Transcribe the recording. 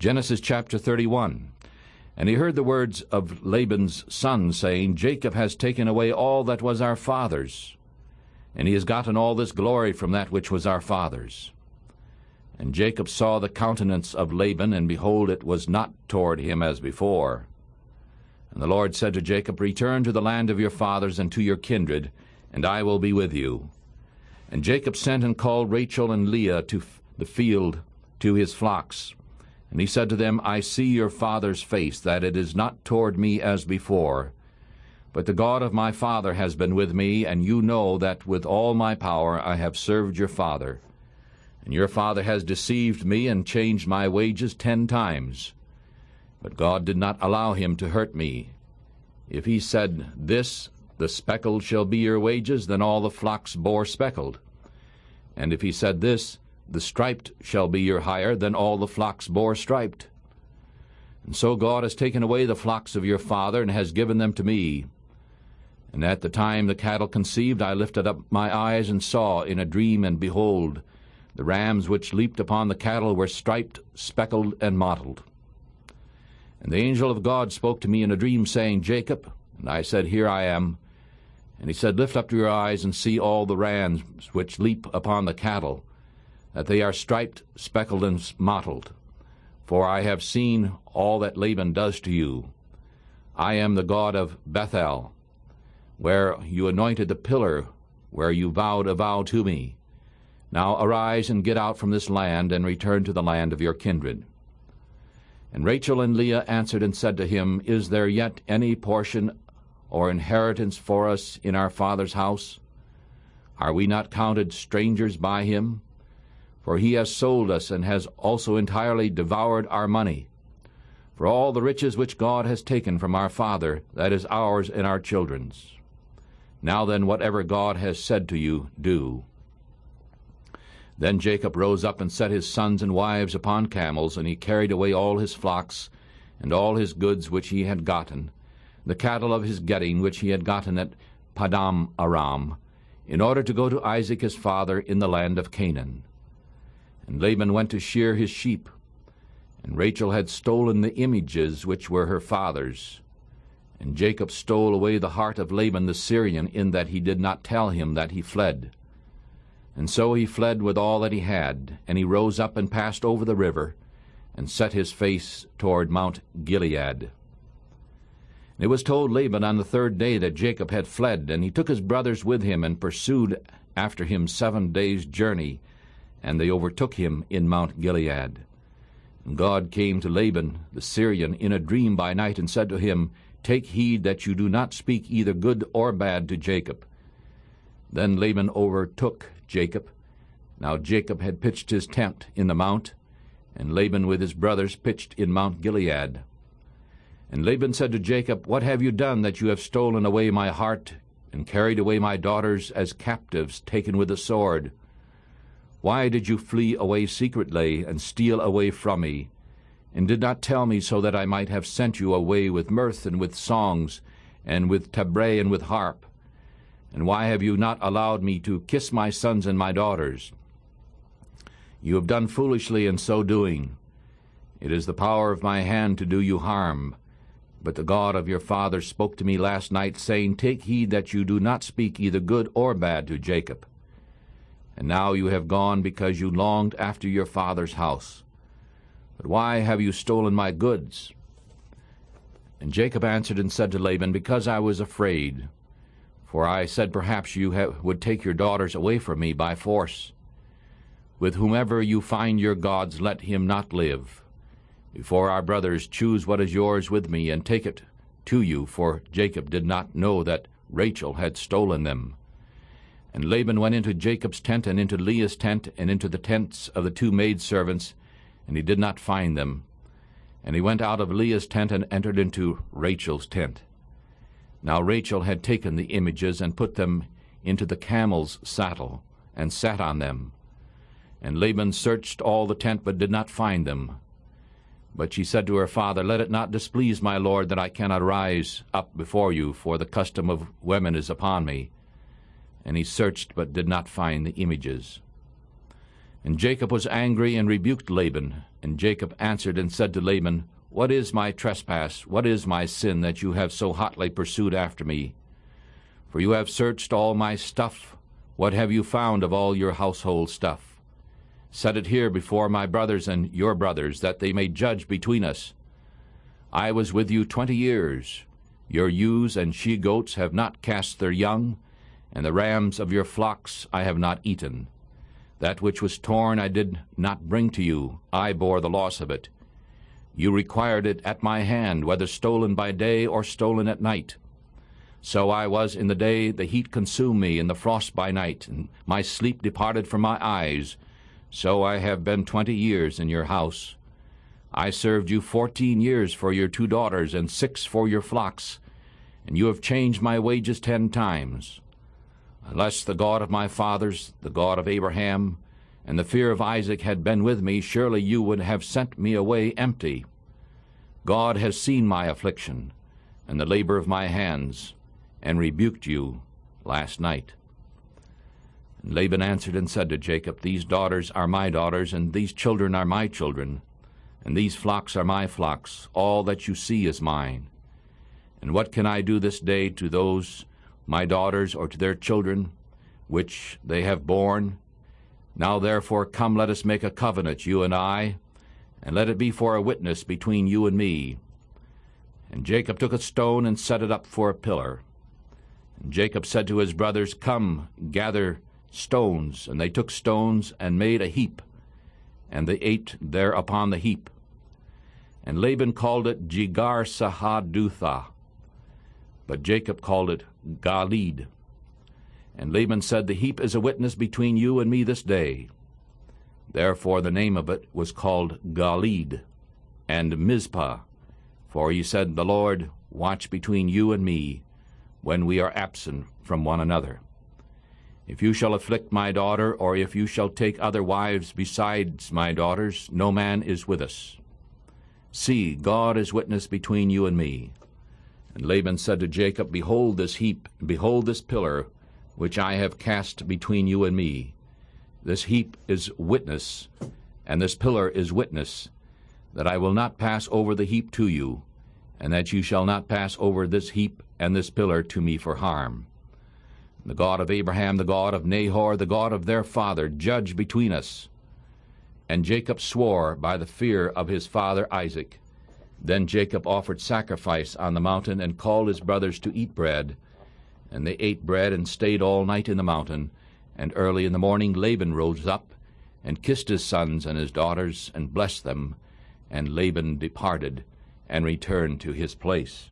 Genesis chapter 31. And he heard the words of Laban's son, saying, Jacob has taken away all that was our father's, and he has gotten all this glory from that which was our father's. And Jacob saw the countenance of Laban, and behold, it was not toward him as before. And the Lord said to Jacob, Return to the land of your fathers and to your kindred, and I will be with you. And Jacob sent and called Rachel and Leah to the field to his flocks. And he said to them, I see your father's face, that it is not toward me as before. But the God of my father has been with me, and you know that with all my power I have served your father. And your father has deceived me and changed my wages 10 times. But God did not allow him to hurt me. If he said, This, the speckled shall be your wages, then all the flocks bore speckled. And if he said this, the striped shall be your hire, then all the flocks bore striped. And so God has taken away the flocks of your father, and has given them to me. And at the time the cattle conceived, I lifted up my eyes, and saw in a dream, and behold, the rams which leaped upon the cattle were striped, speckled, and mottled. And the angel of God spoke to me in a dream, saying, Jacob. And I said, Here I am. And he said, Lift up your eyes, and see all the rams which leap upon the cattle, that they are striped, speckled, and mottled. For I have seen all that Laban does to you. I am the God of Bethel, where you anointed the pillar, where you vowed a vow to me. Now arise and get out from this land, and return to the land of your kindred. And Rachel and Leah answered and said to him, Is there yet any portion or inheritance for us in our father's house? Are we not counted strangers by him? For he has sold us, and has also entirely devoured our money. For all the riches which God has taken from our father, that is ours and our children's. Now then, whatever God has said to you, do. Then Jacob rose up and set his sons and wives upon camels, and he carried away all his flocks, and all his goods which he had gotten, the cattle of his getting which he had gotten at Padam Aram, in order to go to Isaac his father in the land of Canaan. And Laban went to shear his sheep, and Rachel had stolen the images which were her father's. And Jacob stole away the heart of Laban the Syrian, in that he did not tell him that he fled. And so he fled with all that he had, and he rose up and passed over the river, and set his face toward Mount Gilead. And it was told Laban on the 3rd day that Jacob had fled, and he took his brothers with him, and pursued after him 7 days' journey, and they overtook him in Mount Gilead. And God came to Laban the Syrian in a dream by night, and said to him, Take heed that you do not speak either good or bad to Jacob. Then Laban overtook Jacob. Now Jacob had pitched his tent in the mount, and Laban with his brothers pitched in Mount Gilead. And Laban said to Jacob, What have you done, that you have stolen away my heart, and carried away my daughters as captives, taken with a sword? Why did you flee away secretly, and steal away from me, and did not tell me, so that I might have sent you away with mirth, and with songs, and with tabret, and with harp? And why have you not allowed me to kiss my sons and my daughters? You have done foolishly in so doing. It is the power of my hand to do you harm. But the God of your father spoke to me last night, saying, Take heed that you do not speak either good or bad to Jacob. And now you have gone because you longed after your father's house. But why have you stolen my goods? And Jacob answered and said to Laban, Because I was afraid. For I said, Perhaps you would take your daughters away from me by force. With whomever you find your gods, let him not live. Before our brothers, choose what is yours with me, and take it to you, for Jacob did not know that Rachel had stolen them. And Laban went into Jacob's tent, and into Leah's tent, and into the tents of the 2 maidservants, and he did not find them. And he went out of Leah's tent, and entered into Rachel's tent. Now Rachel had taken the images, and put them into the camel's saddle, and sat on them. And Laban searched all the tent, but did not find them. But she said to her father, Let it not displease my lord, that I cannot rise up before you, for the custom of women is upon me. And he searched, but did not find the images. And Jacob was angry, and rebuked Laban. And Jacob answered and said to Laban, What is my trespass? What is my sin that you have so hotly pursued after me? For you have searched all my stuff. What have you found of all your household stuff? Set it here before my brothers and your brothers, that they may judge between us. I was with you 20 years. Your ewes and she-goats have not cast their young, and the rams of your flocks I have not eaten. That which was torn I did not bring to you. I bore the loss of it. You required it at my hand, whether stolen by day or stolen at night. So I was in the day, the heat consumed me, and the frost by night, and my sleep departed from my eyes. So I have been 20 years in your house. I served you 14 years for your 2 daughters, and 6 for your flocks, and you have changed my wages 10 times. Unless the God of my fathers, the God of Abraham, and the fear of Isaac had been with me, surely you would have sent me away empty. God has seen my affliction, and the labor of my hands, and rebuked you last night. And Laban answered and said to Jacob, These daughters are my daughters, and these children are my children, and these flocks are my flocks. All that you see is mine. And what can I do this day to those my daughters, or to their children, which they have borne? Now therefore come, let us make a covenant, you and I, and let it be for a witness between you and me. And Jacob took a stone and set it up for a pillar. And Jacob said to his brothers, Come, gather stones. And they took stones and made a heap, and they ate there upon the heap. And Laban called it Jegar-sahadutha, but Jacob called it Galeed. And Laban said, The heap is a witness between you and me this day. Therefore the name of it was called Galeed and Mizpah, for he said, The Lord watch between you and me when we are absent from one another. If you shall afflict my daughter, or if you shall take other wives besides my daughters, no man is with us. See, God is witness between you and me. And Laban said to Jacob, Behold this heap, behold this pillar, which I have cast between you and me. This heap is witness, and this pillar is witness, that I will not pass over the heap to you, and that you shall not pass over this heap and this pillar to me for harm. The God of Abraham, the God of Nahor, the God of their father, judge between us. And Jacob swore by the fear of his father Isaac. Then Jacob offered sacrifice on the mountain, and called his brothers to eat bread. And they ate bread, and stayed all night in the mountain. And early in the morning Laban rose up, and kissed his sons and his daughters, and blessed them. And Laban departed, and returned to his place.